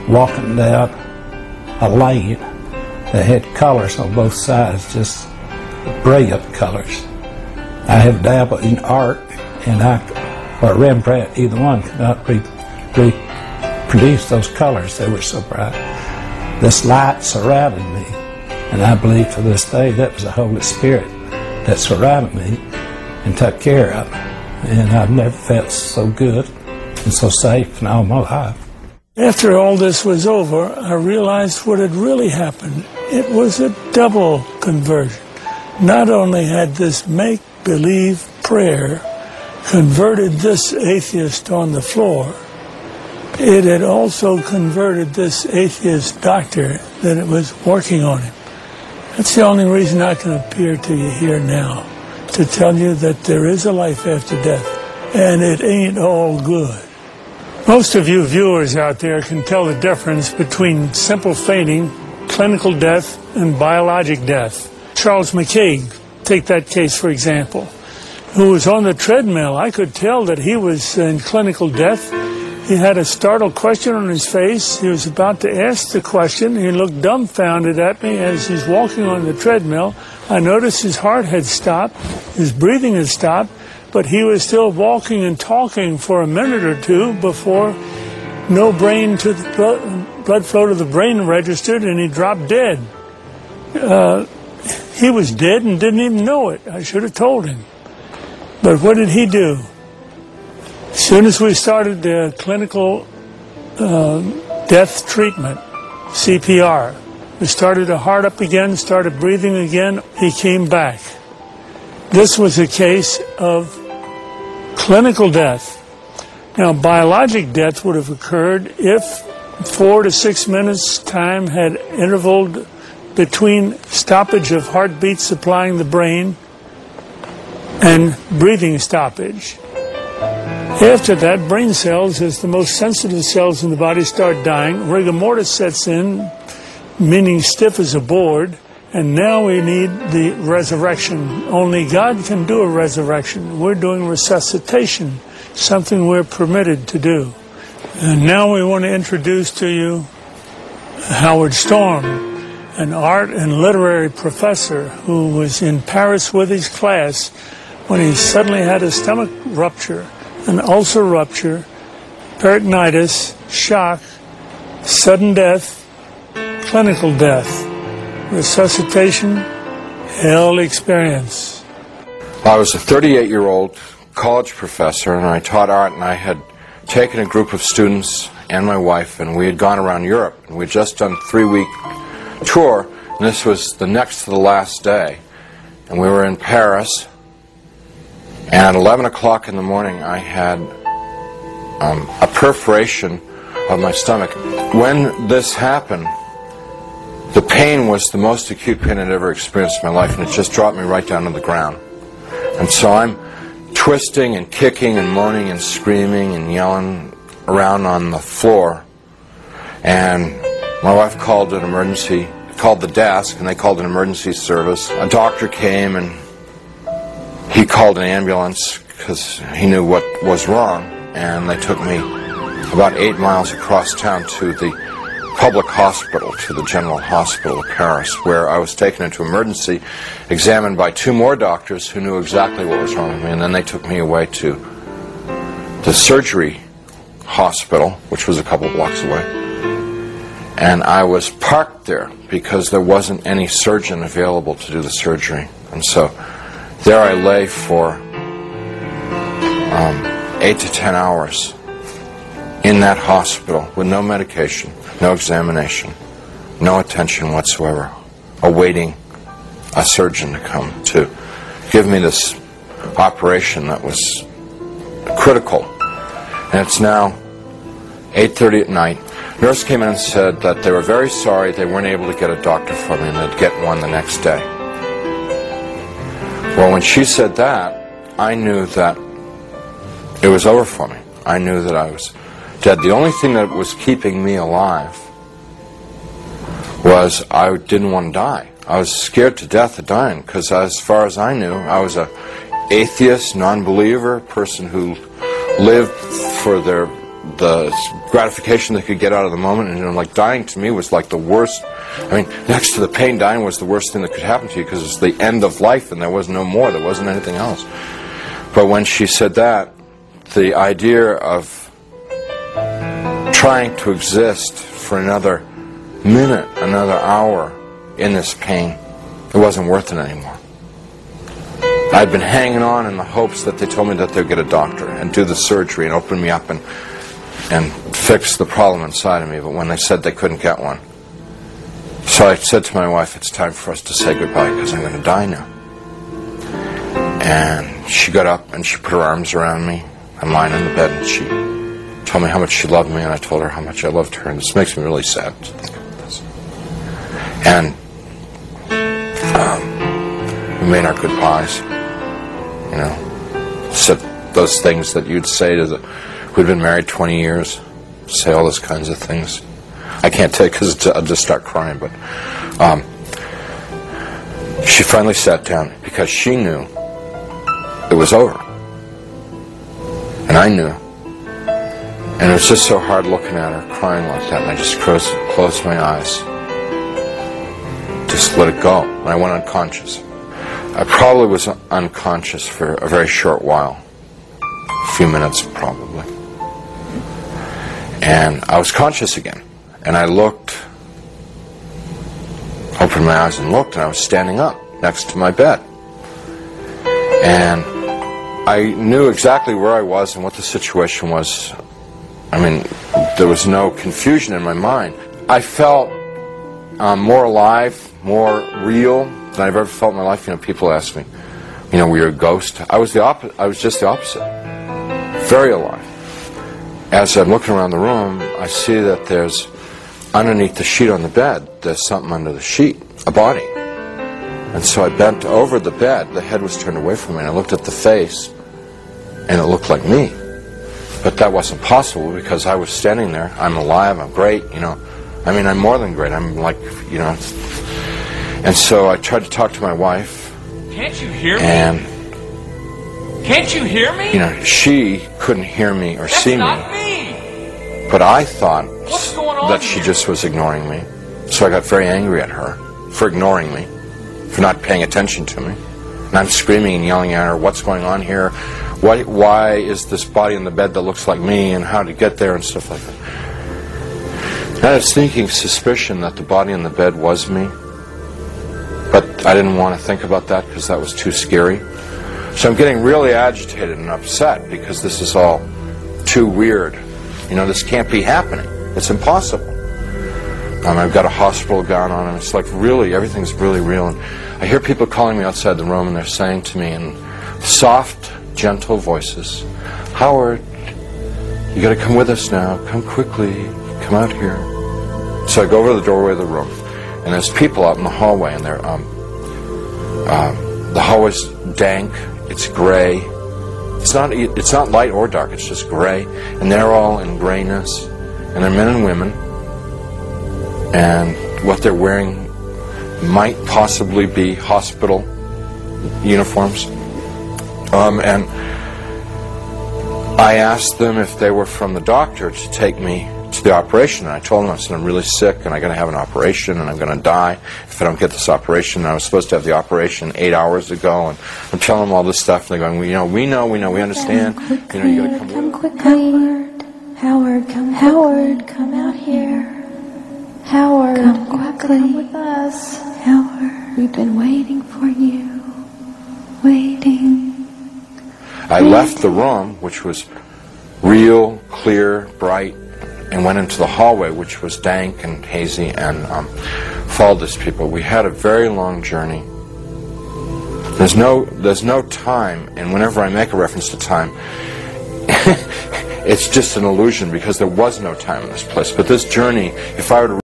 walking down a lane that had colors on both sides, just brilliant colors. I have dabbled in art, and or Rembrandt, either one, could not reproduce those colors. They were so bright. This light surrounded me, and I believe to this day that was the Holy Spirit that surrounded me and took care of me. And I've never felt so good and so safe in all my life. After all this was over, I realized what had really happened. It was a double conversion. Not only had this make-believe prayer converted this atheist on the floor, it had also converted this atheist doctor that it was working on him. That's the only reason I can appear to you here now, to tell you that there is a life after death, and it ain't all good. Most of you viewers out there can tell the difference between simple fainting, clinical death, and biologic death. Charles McCaig, take that case for example, who was on the treadmill. I could tell that he was in clinical death. He had a startled question on his face. He was about to ask the question. He looked dumbfounded at me as he's walking on the treadmill. I noticed his heart had stopped, his breathing had stopped, but he was still walking and talking for a minute or two before no brain to the blood flow to the brain registered, and he dropped dead. He was dead and didn't even know it. I should have told him. But what did he do? As soon as we started the clinical death treatment, CPR, we started the heart up again, started breathing again, he came back. This was a case of clinical death. Now, biologic death would have occurred if 4 to 6 minutes time had intervaled between stoppage of heartbeat supplying the brain and breathing stoppage. After that, brain cells, as the most sensitive cells in the body, start dying. Rigor mortis sets in, meaning stiff as a board, and now we need the resurrection. Only God can do a resurrection. We're doing resuscitation, something we're permitted to do. And now we want to introduce to you Howard Storm, an art and literary professor who was in Paris with his class when he suddenly had a stomach rupture, an ulcer rupture, peritonitis, shock, sudden death, clinical death, resuscitation, hell experience. I was a 38-year-old college professor, and I taught art, and I had taken a group of students and my wife, and we had gone around Europe, and we had just done a 3-week tour, and this was the next to the last day, and we were in Paris. And at 11 o'clock in the morning, I had a perforation of my stomach. When this happened, the pain was the most acute pain I'd ever experienced in my life, and it just dropped me right down to the ground. And so I'm twisting and kicking and moaning and screaming and yelling around on the floor. And my wife called called the desk, and they called an emergency service. A doctor came, and he called an ambulance because he knew what was wrong, and they took me about 8 miles across town to the public hospital, to the General Hospital of Paris, where I was taken into emergency, examined by 2 more doctors who knew exactly what was wrong with me, and then they took me away to the surgery hospital, which was a couple blocks away. And I was parked there because there wasn't any surgeon available to do the surgery. And so there I lay for 8 to 10 hours in that hospital with no medication, no examination, no attention whatsoever, awaiting a surgeon to come to give me this operation that was critical. And it's now 8:30 at night. Nurse came in and said that they were very sorry they weren't able to get a doctor for me, and they'd get one the next day. Well, when she said that, I knew that it was over for me. I knew that I was dead. The only thing that was keeping me alive was I didn't want to die. I was scared to death of dying because, as far as I knew, I was a atheist, non-believer, person who lived for their the gratification they could get out of the moment, and you know, like dying to me was like the worst. I mean, next to the pain, dying was the worst thing that could happen to you, because it's the end of life and there was no more, there wasn't anything else. But when she said that, the idea of trying to exist for another minute, another hour in this pain, it wasn't worth it anymore. I'd been hanging on in the hopes that they told me that they'd get a doctor and do the surgery and open me up and fix the problem inside of me, but when they said they couldn't get one. So I said to my wife, it's time for us to say goodbye, because I'm going to die now. And she got up and she put her arms around me. I'm lying in the bed, and she told me how much she loved me, and I told her how much I loved her, and this makes me really sad to think about this. And we made our goodbyes, you know, said those things that you'd say to the, who'd been married 20 years, say all those kinds of things. I can't tell you because I'll just start crying, but she finally sat down because she knew it was over. And I knew. And it was just so hard looking at her, crying like that, and I just closed my eyes. Just let it go. And I went unconscious. I probably was unconscious for a very short while. A few minutes, probably. And I was conscious again. And I looked, opened my eyes and looked, and I was standing up next to my bed. And I knew exactly where I was and what the situation was. I mean, there was no confusion in my mind. I felt more alive, more real than I've ever felt in my life. You know, people ask me, you know, were you a ghost? I was just the opposite. Very alive. As I'm looking around the room, I see that there's, underneath the sheet on the bed, there's something under the sheet, a body. And so I bent over the bed, the head was turned away from me, and I looked at the face, and it looked like me. But that wasn't possible because I was standing there. I'm alive, I'm great, you know. I mean, I'm more than great. I'm like, you know. And so I tried to talk to my wife. Can't you hear me? And, can't you hear me? you know, she couldn't hear me or see me. That's not me. But I thought What's going on that she here? just was ignoring me. So I got very angry at her for ignoring me, for not paying attention to me. And I'm screaming and yelling at her, what's going on here? Why is this body in the bed that looks like me, and how to get there and stuff like that. I had a sneaking suspicion that the body in the bed was me, but I didn't want to think about that because that was too scary. So I'm getting really agitated and upset because this is all too weird. You know, this can't be happening. It's impossible. I've got a hospital gown on, and it's like really, everything's really real. And I hear people calling me outside the room, and they're saying to me in soft, gentle voices, Howard, you got to come with us now. Come quickly. Come out here. So I go over to the doorway of the room, and there's people out in the hallway, and they're the hallway's dank. It's gray. It's not light or dark. It's just gray, and they're all in grayness, and they're men and women, and what they're wearing might possibly be hospital uniforms. And I asked them if they were from the doctor to take me to the operation, and I told them, I said, I'm really sick and I'm going to have an operation and I'm going to die if I don't get this operation. And I was supposed to have the operation 8 hours ago, and I'm telling them all this stuff, and they're going, we know, we understand. You know, you got to come quickly. Howard, come out here. Howard, come quickly. Come with us. Howard, we've been waiting for you. Waiting. I left the room, which was real, clear, bright, and went into the hallway, which was dank and hazy, and followed these people. We had a very long journey. There's no time, and whenever I make a reference to time, it's just an illusion because there was no time in this place. But this journey, if I were to